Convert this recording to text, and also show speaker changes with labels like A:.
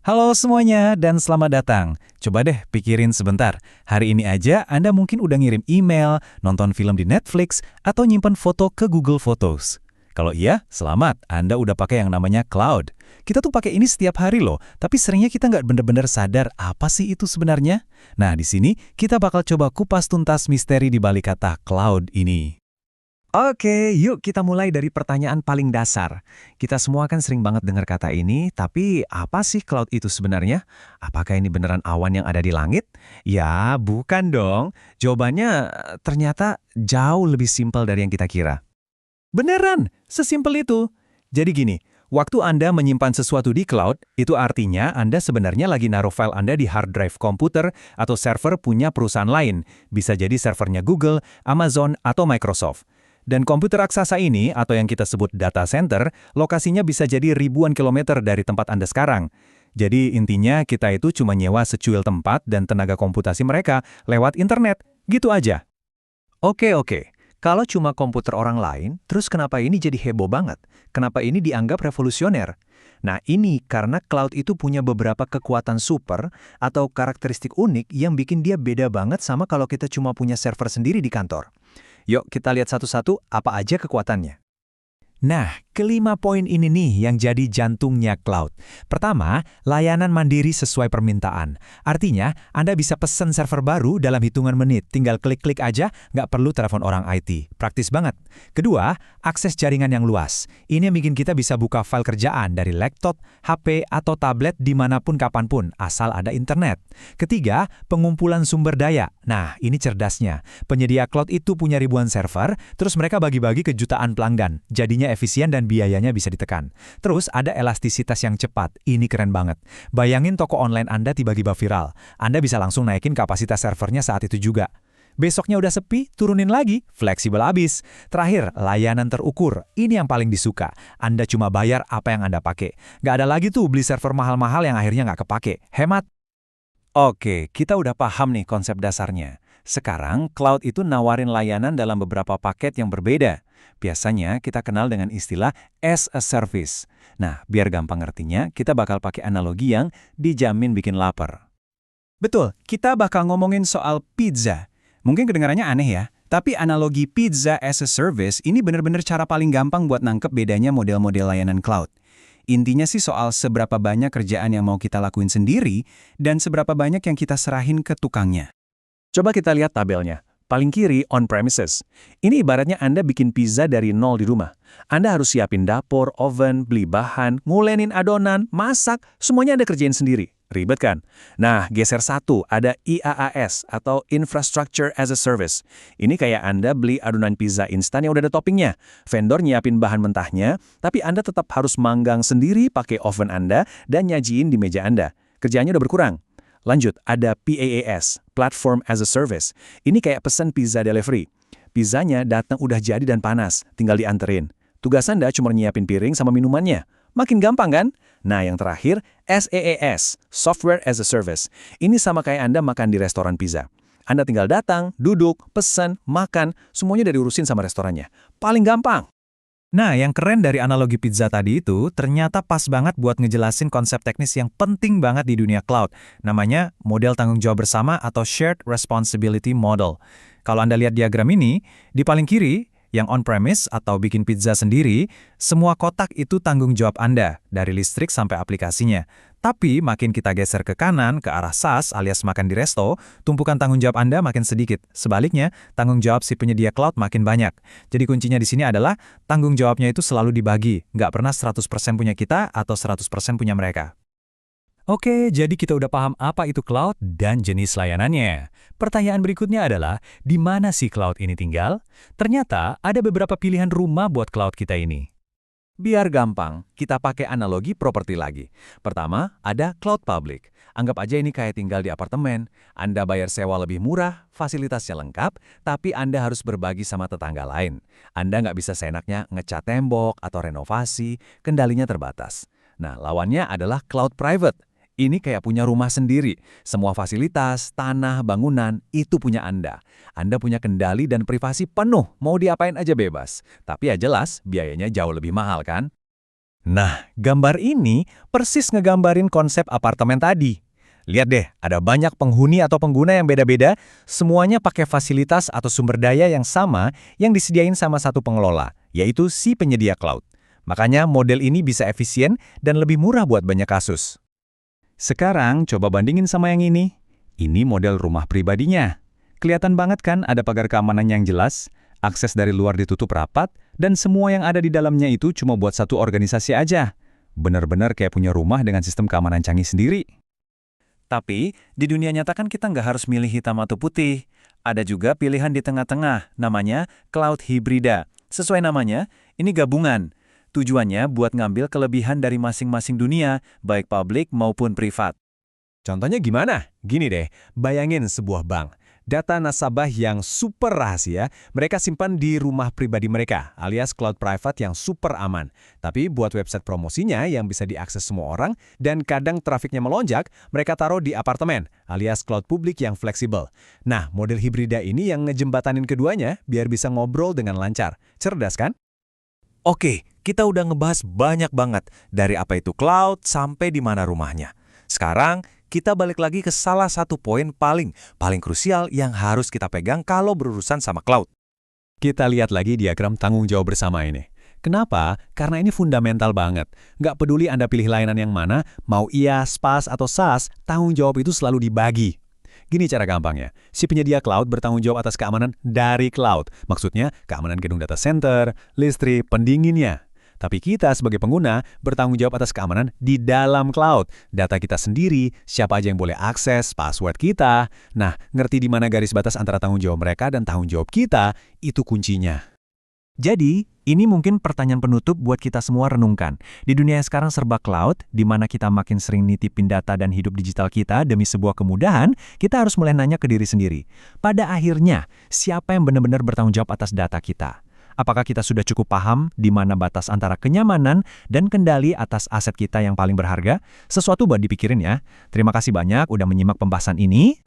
A: Halo semuanya dan selamat datang. Coba deh pikirin sebentar. Hari ini aja Anda mungkin udah ngirim email, nonton film di Netflix, atau nyimpan foto ke Google Photos. Kalau iya, selamat, Anda udah pakai yang namanya cloud. Kita tuh pakai ini setiap hari loh, tapi seringnya kita nggak bener-bener sadar apa sih itu sebenarnya. Nah, di sini kita bakal coba kupas tuntas misteri di balik kata cloud ini.
B: Oke, yuk kita mulai dari pertanyaan paling dasar. Kita semua kan sering banget dengar kata ini, tapi apa sih cloud itu sebenarnya? Apakah ini beneran awan yang ada di langit? Ya, bukan dong. Jawabannya ternyata jauh lebih simpel dari yang kita kira.
A: Beneran, sesimpel itu. Jadi gini, waktu Anda menyimpan sesuatu di cloud, itu artinya Anda sebenarnya lagi naruh file Anda di hard drive komputer atau server punya perusahaan lain. Bisa jadi servernya Google, Amazon, atau Microsoft. Dan komputer raksasa ini, atau yang kita sebut data center, lokasinya bisa jadi ribuan kilometer dari tempat Anda sekarang. Jadi intinya kita itu cuma nyewa secuil tempat dan tenaga komputasi mereka lewat internet. Gitu aja.
B: Oke. Kalau cuma komputer orang lain, terus kenapa ini jadi heboh banget? Kenapa ini dianggap revolusioner? Nah, ini karena cloud itu punya beberapa kekuatan super atau karakteristik unik yang bikin dia beda banget sama kalau kita cuma punya server sendiri di kantor. Yuk kita lihat satu-satu apa aja kekuatannya.
A: Nah, kelima poin ini nih yang jadi jantungnya cloud. Pertama, layanan mandiri sesuai permintaan. Artinya, Anda bisa pesan server baru dalam hitungan menit. Tinggal klik-klik aja, nggak perlu telepon orang IT. Praktis banget. Kedua, akses jaringan yang luas. Ini yang bikin kita bisa buka file kerjaan dari laptop, HP, atau tablet dimanapun kapanpun, asal ada internet. Ketiga, pengumpulan sumber daya. Nah, ini cerdasnya. Penyedia cloud itu punya ribuan server, terus mereka bagi-bagi ke jutaan pelanggan. Jadinya efisien dan biayanya bisa ditekan. Terus ada elastisitas yang cepat. Ini keren banget. Bayangin toko online Anda tiba-tiba viral. Anda bisa langsung naikin kapasitas servernya saat itu juga. Besoknya udah sepi, turunin lagi. Fleksibel abis. Terakhir, layanan terukur. Ini yang paling disuka. Anda cuma bayar apa yang Anda pakai. Nggak ada lagi tuh beli server mahal-mahal yang akhirnya nggak kepake. Hemat. Oke, kita udah paham nih konsep dasarnya. Sekarang, cloud itu nawarin layanan dalam beberapa paket yang berbeda. Biasanya kita kenal dengan istilah as a service. Nah, biar gampang ngertinya, kita bakal pakai analogi yang dijamin bikin lapar. Betul, kita bakal ngomongin soal pizza. Mungkin kedengarannya aneh ya, tapi analogi pizza as a service ini bener-bener cara paling gampang buat nangkep bedanya model-model layanan cloud. Intinya sih soal seberapa banyak kerjaan yang mau kita lakuin sendiri dan seberapa banyak yang kita serahin ke tukangnya. Coba kita lihat tabelnya. Paling kiri, on-premises. Ini ibaratnya Anda bikin pizza dari nol di rumah. Anda harus siapin dapur, oven, beli bahan, ngulenin adonan, masak, semuanya Anda kerjain sendiri. Ribet kan? Nah, geser satu, ada IaaS atau Infrastructure as a Service. Ini kayak Anda beli adonan pizza instan yang udah ada toppingnya. Vendor nyiapin bahan mentahnya, tapi Anda tetap harus manggang sendiri pakai oven Anda dan nyajiin di meja Anda. Kerjaannya udah berkurang. Lanjut, ada PaaS, Platform as a Service. Ini kayak pesan pizza delivery. Pizzanya datang udah jadi dan panas, tinggal dianterin. Tugas Anda cuma nyiapin piring sama minumannya. Makin gampang kan? Nah, yang terakhir, SaaS, Software as a Service. Ini sama kayak Anda makan di restoran pizza. Anda tinggal datang, duduk, pesan, makan, semuanya udah diurusin sama restorannya. Paling gampang. Nah, yang keren dari analogi pizza tadi itu ternyata pas banget buat ngejelasin konsep teknis yang penting banget di dunia cloud. Namanya model tanggung jawab bersama atau Shared Responsibility Model. Kalau Anda lihat diagram ini, di paling kiri, yang on-premise atau bikin pizza sendiri, semua kotak itu tanggung jawab Anda, dari listrik sampai aplikasinya. Tapi makin kita geser ke kanan, ke arah SaaS alias makan di resto, tumpukan tanggung jawab Anda makin sedikit. Sebaliknya, tanggung jawab si penyedia cloud makin banyak. Jadi kuncinya di sini adalah tanggung jawabnya itu selalu dibagi, nggak pernah 100% punya kita atau 100% punya mereka. Oke, jadi kita udah paham apa itu cloud dan jenis layanannya. Pertanyaan berikutnya adalah, di mana sih cloud ini tinggal? Ternyata ada beberapa pilihan rumah buat cloud kita ini. Biar gampang, kita pakai analogi properti lagi. Pertama, ada cloud public. Anggap aja ini kayak tinggal di apartemen. Anda bayar sewa lebih murah, fasilitasnya lengkap, tapi Anda harus berbagi sama tetangga lain. Anda nggak bisa seenaknya ngecat tembok atau renovasi, kendalinya terbatas. Nah, lawannya adalah cloud private. Ini kayak punya rumah sendiri. Semua fasilitas, tanah, bangunan, itu punya Anda. Anda punya kendali dan privasi penuh, mau diapain aja bebas. Tapi ya jelas, biayanya jauh lebih mahal kan?
B: Nah, gambar ini persis ngegambarin konsep apartemen tadi. Lihat deh, ada banyak penghuni atau pengguna yang beda-beda, semuanya pakai fasilitas atau sumber daya yang sama yang disediain sama satu pengelola, yaitu si penyedia cloud. Makanya model ini bisa efisien dan lebih murah buat banyak kasus. Sekarang coba bandingin sama yang ini. Ini model rumah pribadinya. Kelihatan banget kan ada pagar keamanan yang jelas, akses dari luar ditutup rapat, dan semua yang ada di dalamnya itu cuma buat satu organisasi aja. Bener-bener kayak punya rumah dengan sistem keamanan canggih sendiri. Tapi, di dunia nyata kan kita nggak harus milih hitam atau putih. Ada juga pilihan di tengah-tengah, namanya cloud hibrida. Sesuai namanya, ini gabungan. Tujuannya buat ngambil kelebihan dari masing-masing dunia, baik publik maupun privat.
A: Contohnya gimana? Gini deh, bayangin sebuah bank. Data nasabah yang super rahasia, mereka simpan di rumah pribadi mereka, alias cloud private yang super aman. Tapi buat website promosinya yang bisa diakses semua orang, dan kadang trafiknya melonjak, mereka taruh di apartemen, alias cloud publik yang fleksibel. Nah, model hibrida ini yang ngejembatanin keduanya, biar bisa ngobrol dengan lancar. Cerdas kan?
B: Oke, kita udah ngebahas banyak banget, dari apa itu cloud sampai di mana rumahnya. Sekarang, kita balik lagi ke salah satu poin paling krusial yang harus kita pegang kalau berurusan sama cloud.
A: Kita lihat lagi diagram tanggung jawab bersama ini. Kenapa? Karena ini fundamental banget. Nggak peduli Anda pilih layanan yang mana, mau IaaS, PaaS, atau SaaS, tanggung jawab itu selalu dibagi. Gini cara gampangnya, si penyedia cloud bertanggung jawab atas keamanan dari cloud. Maksudnya, keamanan gedung data center, listrik, pendinginnya. Tapi kita sebagai pengguna bertanggung jawab atas keamanan di dalam cloud. Data kita sendiri, siapa aja yang boleh akses, password kita. Nah, ngerti di mana garis batas antara tanggung jawab mereka dan tanggung jawab kita, itu kuncinya.
B: Jadi, ini mungkin pertanyaan penutup buat kita semua renungkan. Di dunia yang sekarang serba cloud, di mana kita makin sering nitipin data dan hidup digital kita demi sebuah kemudahan, kita harus mulai nanya ke diri sendiri. Pada akhirnya, siapa yang benar-benar bertanggung jawab atas data kita? Apakah kita sudah cukup paham di mana batas antara kenyamanan dan kendali atas aset kita yang paling berharga? Sesuatu buat dipikirin ya. Terima kasih banyak udah menyimak pembahasan ini.